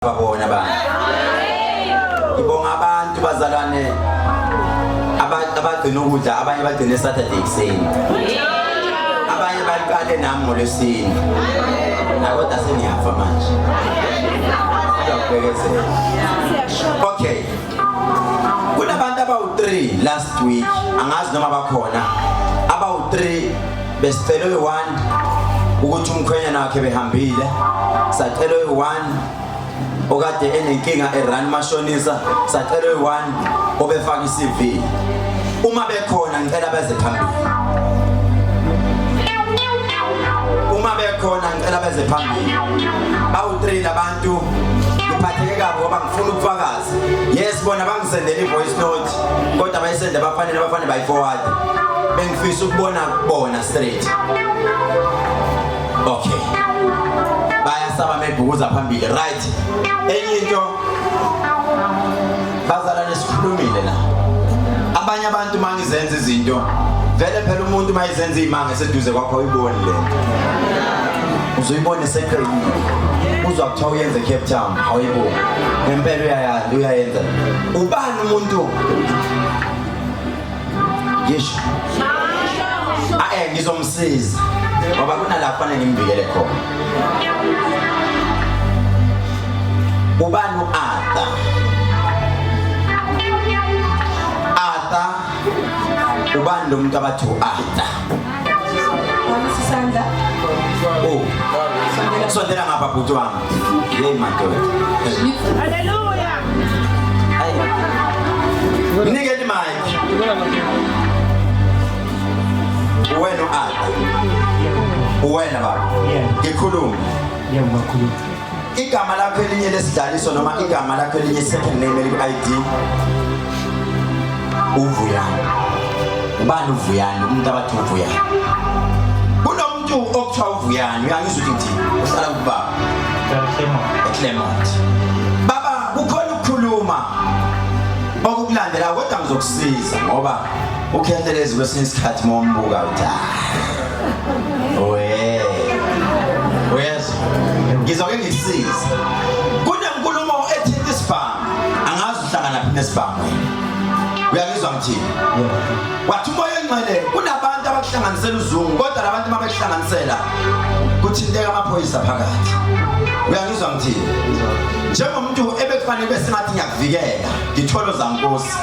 babona abantu ibonga abantu bazalwane abagcina ukudla abanye bagcina Saturday ekuseni abanye baqale nami ngolwesini nakodwa seniyafa manje okay kunabantu abawu3 last week angazi noma bakhona abawu3 besicelwe 1 ukuthi umkhwenyana wakhe behambile sacelwe 1 okade enenkinga erun mashonisa sacelwe 1 obefaka iCV uma bekhona ngicela beze phambili uma bekhona ngicela beze phambili bawu3 labantu ngiphatheke kabi ngoba ngifuna ukufakaza yes bona bangisendele ivoice note kodwa bayisende bafanele bayiforward bengifisa ukubona kubona straight okay bayasaba mebukuza phambili right enye into bazalane sikhulumile la abanye abantu mangizenza izinto vele phela umuntu mayizenza imanga eseduze kwakho uyibone lento uzoyibona eseqhelile uzwa kuthiwa uyenze Cape Town awuyiboni ngempela uyayenza ubani umuntu yesho ngizomsiza ngoba kunalapho fanele ngimbikele khona ubani uArthur ubani lo muntu abathi uArthur Sisanda sondela ngapha bhuti wami hey madoda haleluya nike the mic wena uArthur wena baba ngikhuluma ngiyakhuluma igama lakho elinye lesidlaliso noma igama lakho elinye second name eli-ID uVuyani ubani uVuyani umuntu abathi uVuyani kunomuntu okuthiwa uVuyani uyangizwa ukuthi ngithini uhlala kubaba eClermont baba kukhona ukukhuluma okukulandela kodwa ngizokusiza ngoba ukhethelezi kwesinye isikhathi mombuka uthi uyezwa ngizoke ngikusiza kunenkulumo ethinta isibhamu angazi uhlangana phi nesibhamu uyangizwa ngithini wathi umoya engcwele kunabantu abakuhlanganisela uzungu kodwa labantu mabakuhlanganisela kuthinteka amaphoyisa phakathi uyangizwa ngithini njengomuntu ebekufanele bese ngathi ngiyakuvikela ngitholo zankosi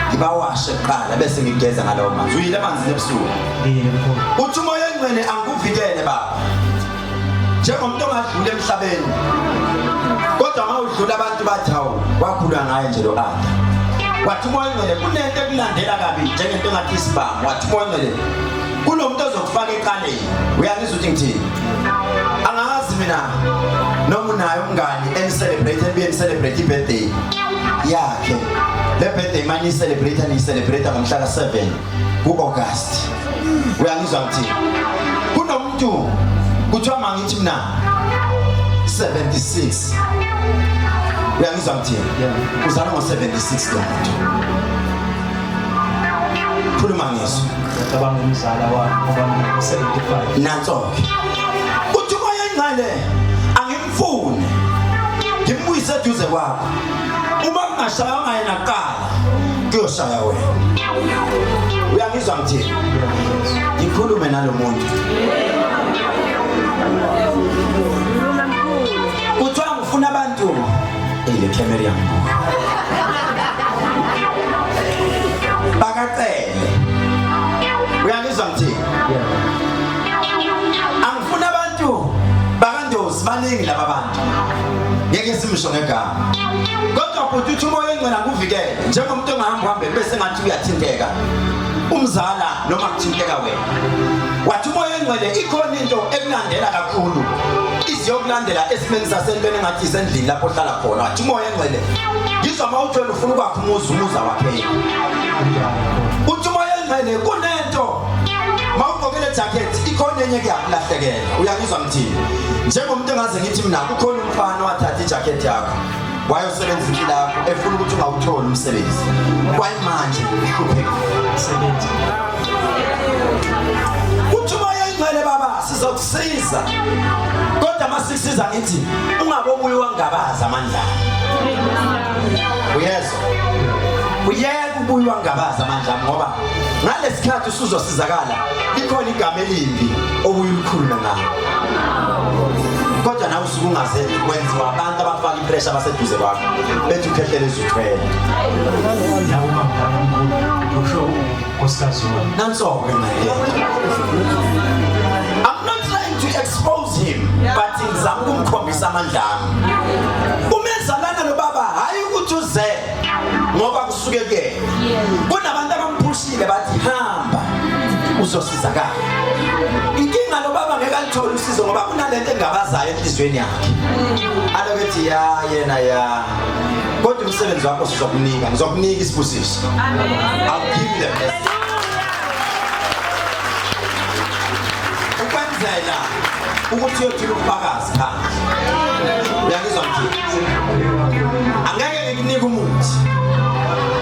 ngibawashe kuqala bese ngigeza ngalawo manzi uyile amanzi ebusuku uthi umoya engcwele angikuvikele baba njengomuntu ongadlula emhlabeni kodwa mawudlula abantu bathi hawu wakhula ngaye nje lo Arthur wathi umoya engcwele kunento ekulandela kabi njengento engathi isibhamu wathi umoya engcwele kunomuntu ozokufaka eqaleni uyangizwa ukuthi ngithini angazi mina noma unayo umngani enicelebrate ibirthday yakhe le birthday manje ni-celebrate ngomhla ka7 ku-August uyangizwa ngithini kunomuntu kuthiwa mangithi mina 76 uyangizwa ngithini uzalwa ngo-76 lo muntu khuluma ngeso ngicabanga umzala wami ngo-75 nanso-ke uthi umoya engcwele angimfune ngimbuyise eduze kwakho uma kungashayanga yena kuqala kuyoshaya wena uyangizwa ngithini ngikhulume nalo muntu kuthiwa ngifuna abantu ile camera yami bakacele uyangizwa ngithini angifuna abantu bakandosi baningi laba bantu ngeke simisho ngegama kodwa futhi uthi umoya engcwele akuvikele njengomuntu ongahamba bese ngathi uyathinteka umzala noma kuthinteka wena wathi umoya engcwele ikhona into ekulandela kakhulu iziyokulandela esimeni sasentweni engathi isendlini lapho ohlala khona wathi umoya engcwele ngizwa mawuthwele ufuna ukwakha umuza wakhe uthi umoya engcwele kunento mawugqokele jacket ikhona enye kuyakulahlekela uyangizwa ngithini njengomuntu engaze ngithi mina kukhona umfana wathatha ijacket yakho wayosebenza impilo yakho efuna ukuthi ungawutholi umsebenzi kwayimanje ihluphekile sebenza uthi umoya ingcwele baba sizokusiza kodwa masisiza ngithi ungabobuyi wangabaza amandla uyezwa uyeke ubuyi wangabaza amandla ngoba ngalesikhathi usuzosizakala likhona igama elimbi obuyi ukhuluma ngalo kodwa nawe usuku ungazenzi kwenziwa abantu abafaka ipressure abaseduze kwakho bethi ukhehleleza uthwele nawo mangani kusho nkosikazi wami nanso-ke I'm not trying to expose him but ngizama ukumkhombisa amandla ami umenza lana lo baba hayi ukuthi uze ngoba kusuke kuyena kunabantu abamphushile bathi hamba uzosizakala inkinga lo baba ngeke alithole usizo ngoba kunalento engabazayo enhlizweni yakhe alokethi ya yena ya kodwa umsebenzi wakho sizokunika ngizokunika isibusiso I'll give you the best ukwenzela ukuthi uyothula ubufakazi phandle uyangizwa mthi angeke ngikunike umuthi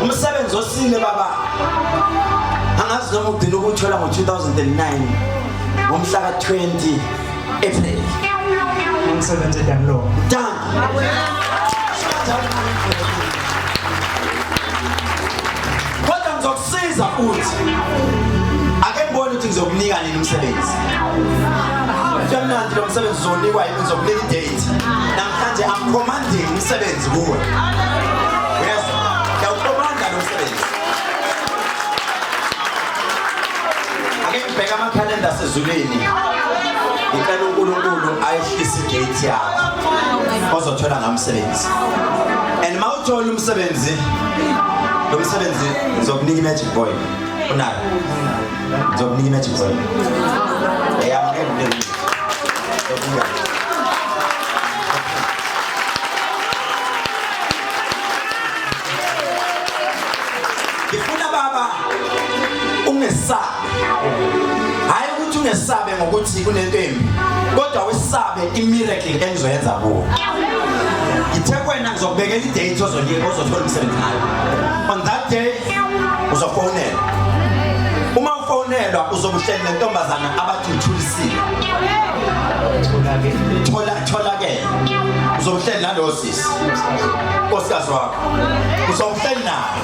umsebenzi osile baba angazi noma udinga ukuthola ngo-2009 ngomhla ka-20 April umsebenzi edanlo kodwa ngizokusiza futhi ake ngibone ukuthi ngizokunika nini umsebenzi mnandi lo msebenzi uzonikwa yini ngizokunika idate namhlanje I'm commanding umsebenzi kuwe yes ngiyawukomanda lo msebenzi ake ngibheka amakhalenda asezulwini ngicela uNkulunkulu ayehlise igate yakho ozothola ngamsebenzi and mawuthola umsebenzi lo msebenzi ngizokunika imagic boy unayo ngizokunika imagic boy ngifuna baba ungesabe hayi ukuthi ungesabe ngokuthi kunento embi kodwa wesabe imiracle engizoyenza kuwe ngithe kwena ngizokubekela idate ozothola umsebenzi ngayo on that day uzofonela uma ufonelwa uzobuhlela nentombazana abathi uthulisile tholakele uzobuhlela nalo sisi nkosikazi wakho uzobuhlela naye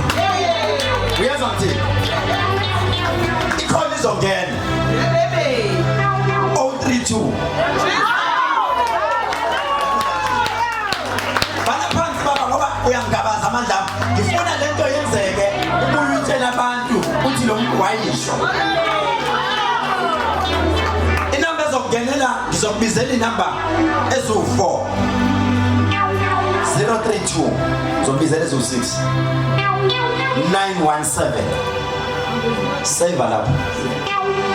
uyezwa mthini ikhona izongena 032 bana phansi baba ngoba uyangabaza amandla ngifuna lento yenzeke ubuye utshela abantu uthi lo muntu wayisho inamba ezokungenela ngizokubizela inamba ezu4 032 ngizokubizela ezu6 917 save lapho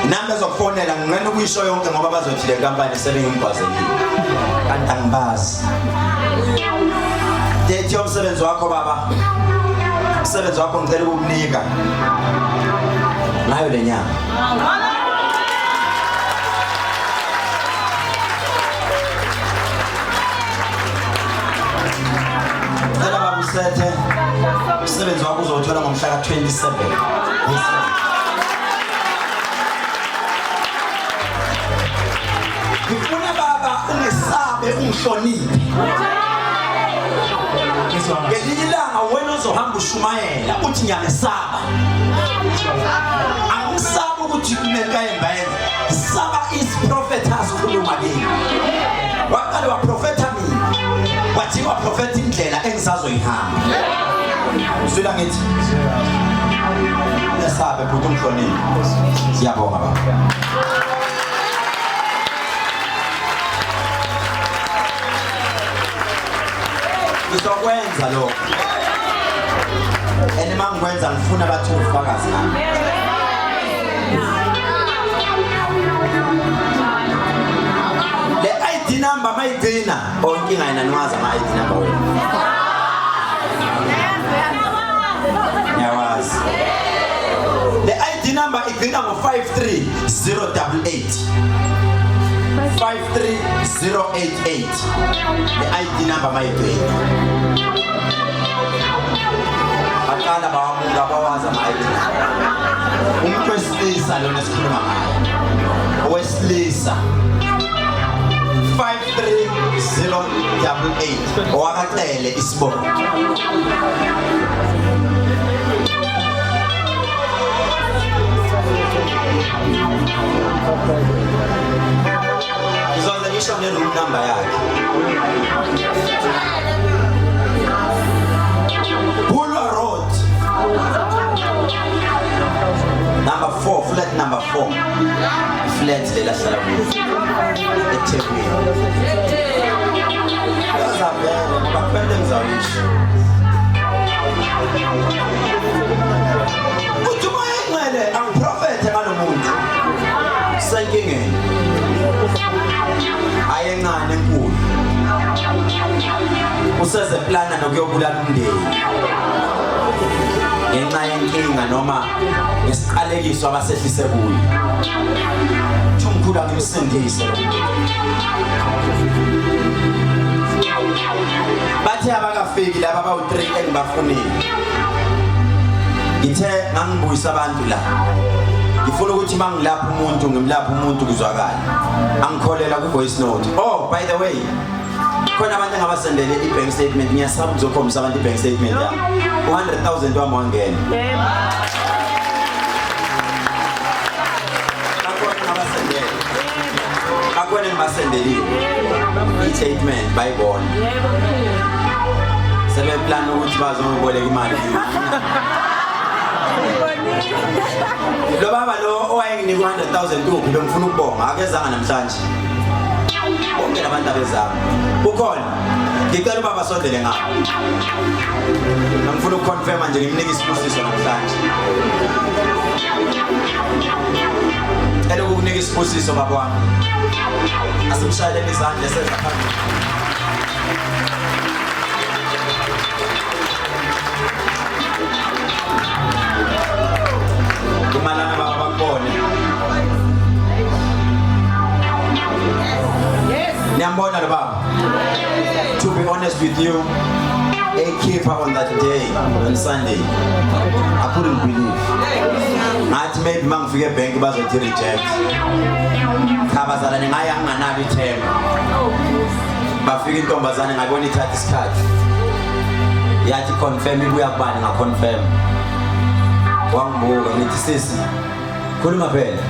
inamba ezokufonela ngingena ukuyisho yonke ngoba bazothi le company sebengimgwazekile kanti angibazi date yomsebenzi wakho baba umsebenzi wakho ngicela ukukunika ngayo lenyanga ngicela baba usethe umsebenzi wakho uzothola ngomhla ka-27 ngifuna baba ungesabe ungihloniphe ngelinye ilanga wena ozohamba ushumayela uthi ngiyamesaba angisaba ukuthi kumekayemba yenza saba is prophet asikhuluma kimi waqale waprofetha mina wathi waprofetha indlela engisazoyihamba uzwela ngithi ngesabe futhi ungihloniphe siyabonga baba ngizokwenza lokho and mangikwenza ngifuna bathi ufakazi nami le ID number mayigcina inkinga yena niwazi ama ID number wena ngiyawazi le ID number igcina ngo53088 53088 the ID number mayigcina akala bawamunga bawazi ama ID umuntu wesilisa lona esikhuluma ngayo wesilisa 53088 owakacele isibongo. Izoze ngisho ne-room number yakhe. Bulwer Road number 4, flat number 4, flat lela hlala kuyo eThekwini. Yazabela bakwende ngizalisho. Uthi moya ingcwele angiprofethe ngalomuntu. Senkingeni. Ayencane enkulu. Useze plana nokuyobulala umndeni. Ngenxa yenkinga noma ngesiqalekiso abasehlise kuyo. Umkhulu angimsindise. Bathe abakafiki laba bawu3 engibafunile. Ngithe ngangibuyisa abantu la. Ngifuna ukuthi mangilapha umuntu ngimlapha umuntu kuzwakala. Angikholela ku voice note. Oh, by the way, khona abantu ngabasendele i-bank statement. Ngiyasaba ukuzokhombisa abantu i-bank statement ya 100,000 wami wangena. Akwena ngibasendele i-statement bayibona. Sebeplan ukuthi bazoboleka imali. Lo baba lo owayenginika 100,000 kuphi lo ngifuna ukubonga akezanga namhlanje. Bonke labantu abezama. Ukhona. Ngicela ubaba sondele ngapha. Ngifuna ukuconfirma nje ngimnika isibusiso namhlanje. Elo ukunika isibusiso baba wami. Asimshayeleni izandla esenza phambili. Kumalana baba bakubone. Niyambona lo baba. To be honest with you, a keeper on that day, on Sunday, I couldn't believe. Ngathi maybe mangifike ebank bazothi reject. Khabazalane ngayanganabi ithemba. Bafika intombazane ngabona ithatha isikhathi. Yathi confirm ibuya kubani ngaconfirm. Wangibuka ngithi sisi khuluma phela.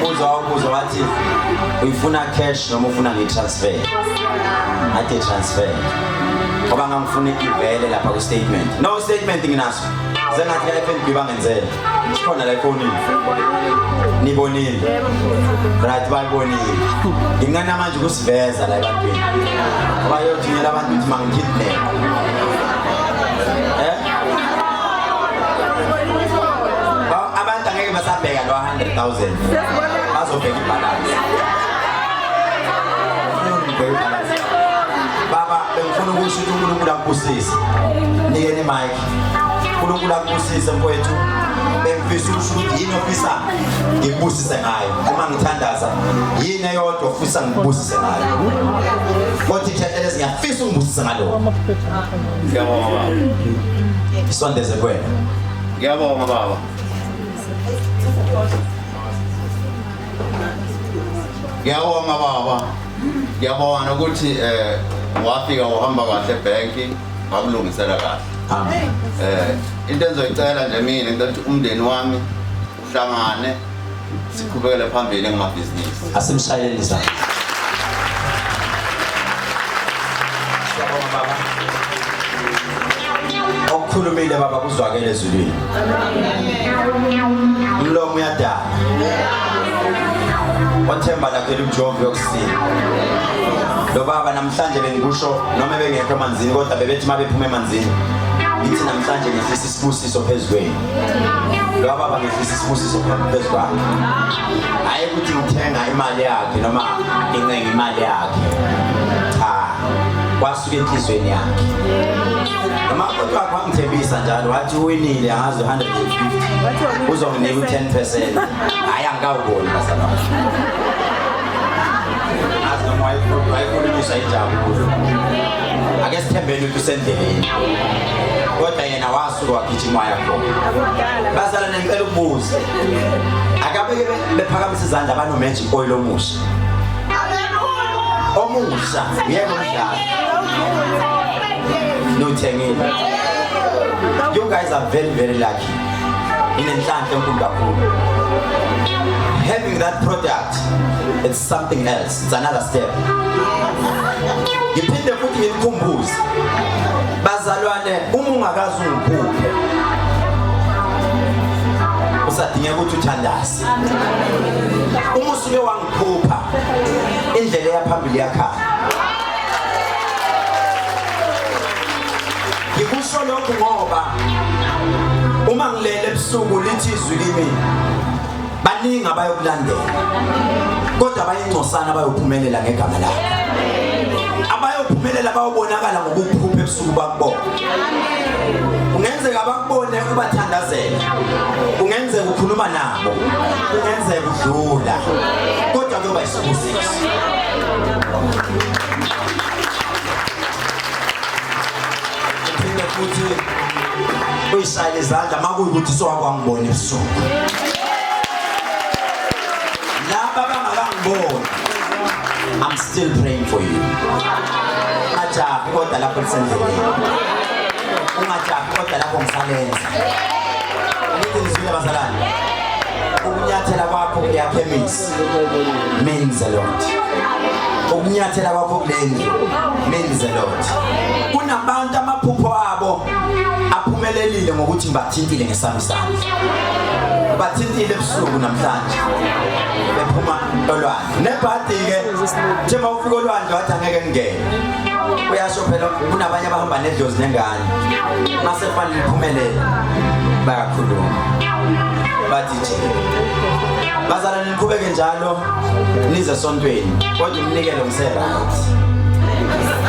Umuzo wathi uyifuna cash noma ufuna ngi-transfer. Athi transfer. Ngoba ngangifuna ivele lapha ku statement. No statement nginaso. Zengathi la FNB bangenzela. Sikhona la efonini. Nibonile. Right bayibonile. Ingana manje kusiveza la ebantwini. Bayothumela abantu ukuthi mangikidnap. Abantu angeke basabheka lo 100,000. Bazobheka ibalance. Baba bengifuna ukusho ukuthi uNkulunkulu akubusise. Nikeni mic. uNkulunkulu akubusise mfowethu. Bengifisa ukusho ukuthi yini ofisa ngibusise ngayo. Uma ngithandaza yini eyodwa ofisa ngibusise ngayo. Kodwa ithethelezi ngiyafisa ungibusise ngalo. Ngiyabonga baba. Isondeze kwena. Ngiyabonga baba. Ngiyabonga baba. Ngiyabonga ukuthi wafika uhamba kahle ebanki wakulungisela kahle. Amen. Into enzoyicela nje mina ukuthi umndeni wami uhlangane siqhubekele phambili ngamabhizinisi. Asimshayeleni izandla. Siyabonga baba. Okukhulumile baba kuzwakele ezulwini. Umlomo uyadala. Othemba lakhe luJehova yokusina. Lo baba namhlanje bengikusho noma bengekho emanzini kodwa bebethi mabephuma emanzini. Ngithi namhlanje ngifisa isibusiso phezweni. Lo baba ngifisa isibusiso phezweni. Hayi ukuthi ngithenga imali yakhe noma incenga imali yakhe. Cha. Kwasuka enhlizweni yakhe. Noma kodwa kwangithembisa njalo wathi uwinile angazi 150. Uzonginika 10%. Hayi angikawuboni basana. Noma wayikhulumisa ijabulo. Ake sithembele ukuthi usendleleni. kodwa yena wasuka wagijima yakho bazalwane ngicela ukubuza akabeke bephakamise izandla abano magic oil omusha yebo mdlalo nothengile. You guys are very very lucky inenhlanhla enkulu kakhulu. Having that product, it's something else. It's another step. Ngiphinde futhi ngikukhumbuze bazalwane uma ungakazi ungikhuphe usadinga ukuthi uthandaze. Uma usuke wangikhupha indlela yaphambili yakhaya. Ngikusho lokho ngoba uma ngilele ebusuku lithi izwi kimi baningi abayokulandela kodwa abayingcosana abayophumelela ngegama lakho. Abayophumelela bayobonakala ngokukhupha ebusuku bakubona. Ungenzeka bakubone ubathandazela, ungenzeka ukhuluma nabo, ungenzeka udlula kodwa kuyoba isibusiso. Ngithanda futhi uyishayile izandla makuyikuthi sowakwangibona ebusuku. I'm still praying for you. Ungajahi kodwa lapho lisendleleni. Ungajahi kodwa lapho ngisalenza. Ngithi ngizwile bazalwane. Ukunyathela kwakho kuya khemisi means a lot. Ukunyathela kwakho kulendlu means a lot. Kunabantu amaphupho abo aphumelelile ngokuthi ngibathintile ngesami isandla. Bathintile ebusuku namhlanje. Bephuma olwandle nebhadi ke njema ufika olwandle wathi angeke ngene uyasho phela kunabanye abahamba nedlozi nengane mase fanele iphumelele bayakhuluma bathi nje bazalwane niqhubeke njalo nize sontweni kodwa umnikelo ngise-right.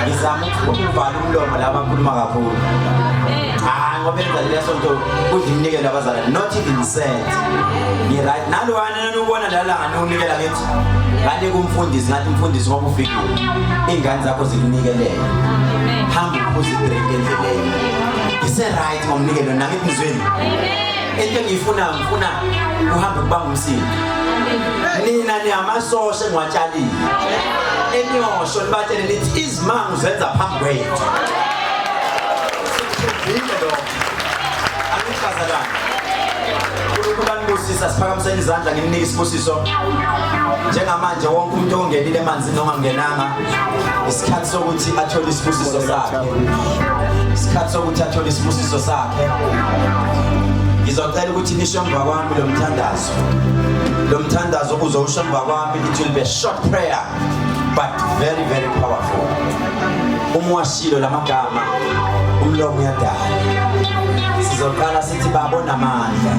Ngizama ukuvala umlomo laba abakhuluma kakhulu ngoba enza leso nto kudla imnikelo abazalwane not even cent. Ngi-right nalowana nanubona lala nganunikela ngithi ngane kumfundisi ngathi umfundisi ngoba ufikile ingane zakho zikunikelela hamba uzidrink endleleni ise-right ngomnikelo nangithi ngizweni into engiyifuna ngifuna uhambe kubanga umsindo. Nina niyamasosha engiwatshalile enyosho nibatshele nithi izimanga uzenza phambi kwethu. Unkulunkulu siphakamiseni izandla ngimnike isibusiso njengamanje wonke umuntu ongenile emanzini ongangenanga isikhathi sokuthi athole isibusiso sakhe. Isikhathi sokuthi athole isibusiso sakhe. Ngizocela ukuthi nisho emva kwami lo mthandazo uzowusho emva kwami. It will be a short prayer but very very powerful. Umwashilo lamagama umlomo uyadala. Sizoqala sithi babona amandla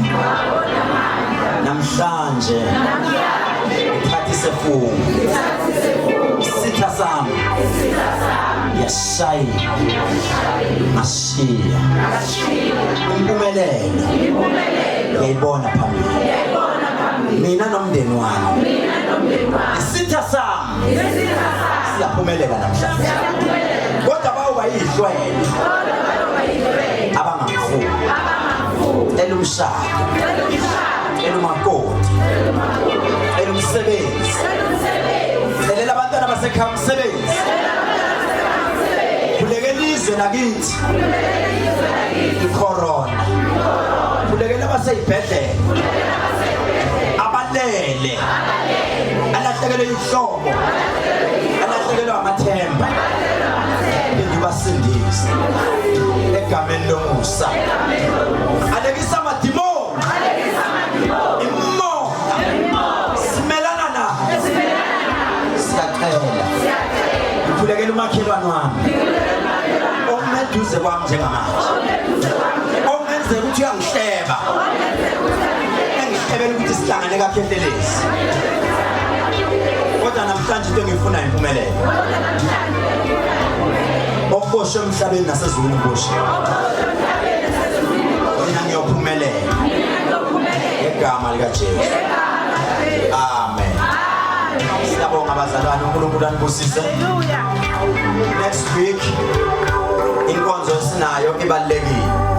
namhlanje ikhathi sefungo isitha sami yashaya mashiya impumelelo yayibona phambili mina nomndeni wami isitha sami siyaphumelela namhlanje kodwa bayihlwele abangamfuni elumshado elumakoti elumsebenzi elela abantwana basekhaya umsebenzi kulekelizwe lakithi icorona kulekela abaseyibhedlela abalele alahlekelwe inhlobo alahlekelwe amathemba ngibasindise egameni lomusa alekisa amadimoni imoya simelana na siyacela ngivulekela umakhelwane wami omeduze kwami njengamanje ongenzeka ukuthi uyangihleba engihlebela ukuthi sihlangane kakhentelezi kodwa namhlanje into engifuna impumelelo ofoshwe emhlabeni nasezulwini ubusha mina ngiyophumelela ngegama likaJesu. Amen. Siyabonga abazalwane uNkulunkulu anibusise. Next week inkonzo esinayo ibalekile.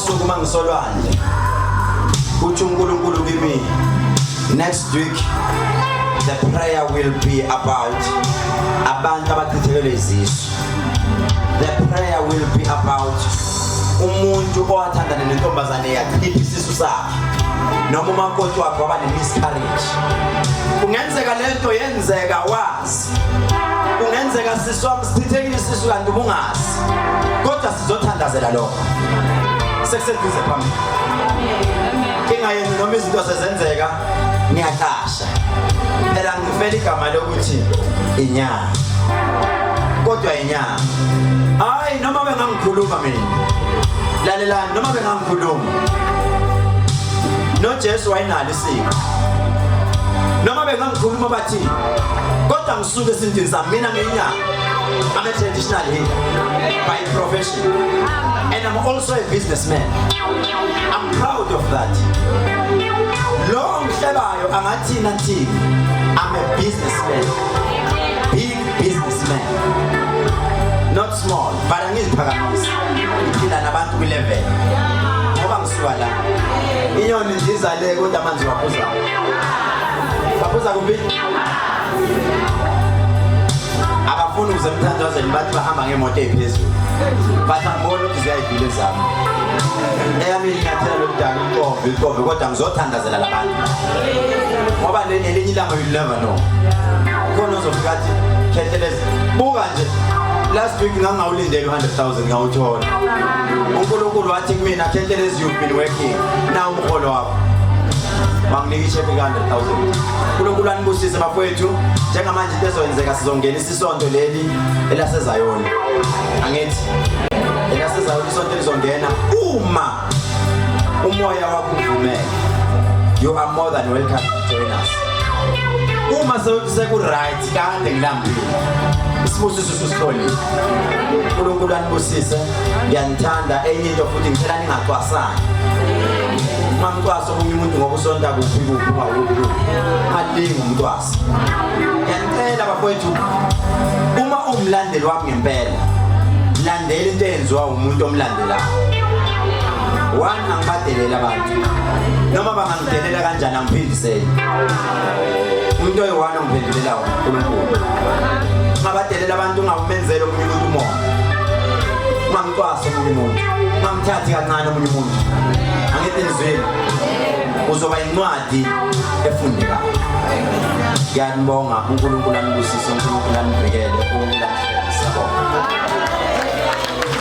usuku mangisolwandle uthi uNkulunkulu kimi next week the prayer will be about abantu abachithekelwe izisu. The prayer will be about umuntu owathandana nentombazane yakhipha isisu sakhe noma umakoti wakhe waba ne-miscarriage. Kungenzeka lento yenzeka wazi, kungenzeka sisu wami sichithekile isisu kanti ubungazi, kodwa sizothandazela lokho sekuseduze phambili. Ingayeni noma izinto sezenzeka ngiyaqasha phela ngifela igama lokuthi inyanga, kodwa inyanga. Hayi noma bengangikhuluma mina, lalelani, noma bengangikhuluma noJesu wayinalo isiko, noma bengangikhuluma bathi kodwa ngisuke esintini sami, mina ngiyinyanga. I'm a traditional healer by profession, and I'm also a businessman. I'm proud of that. Lo ngihlebayo angathina thina, I'm a businessman, big businessman, not small, but angiziphakamisa ngiphila nabantu kwi-level ngoba ngisuka la. Inyoni ndiza le kodwa manje baphuza kuphi? Abafuna ukuze emthandazweni bathi bahamba ngemoto ephezulu, bathi angiboni ukuthi ziyayidlula zami. Eyami inyathela lokudala iqove kodwa ngizothandazela labantu ngoba elinye ilanga you never know. Khona uzofika athi Khethelezi buka nje, last week ngangawulindele 100,000 ngawuthola. uNkulunkulu wathi kumina, Khethelezi you've been working, now umholo wakho banginika icheck ka 100,000. uNkulunkulu anibusise bafowethu. Njengamanje into ezoyenzeka, sizongena isisonto leli elasezayoni, angithi elasezayoni isonto lizongena uma umoya wakho uvumela. You are more than welcome to join us. Uma seku right kade ngilambile isibusiso sisihlolile. uNkulunkulu anibusise, ngiyanithanda. Enye into futhi ngicela ningacwasani. Mamcwaso omunye umuntu ngoba usonta kuphi ungawuphi, alinga umcwaso. Ngiyacela bafowethu, uma umlandeli wami ngempela, landela into eyenziwa umuntu omlandelayo. One, angibadelela abantu noma bangangidelela kanjani angiphindisele. Umuntu oyi-one ongiphendulela uNkulunkulu. Ungabadelela abantu, ungawumenzeli omunye umuntu umoya, ungangicwasi omunye umuntu, ungamthathi kancane omunye umuntu. Angithi nizwini, uzoba incwadi efundekayo. Ngiyanibonga, uNkulunkulu anibusise, uNkulunkulu anivikele, uNkulunkulu anihlenge. Siyabonga.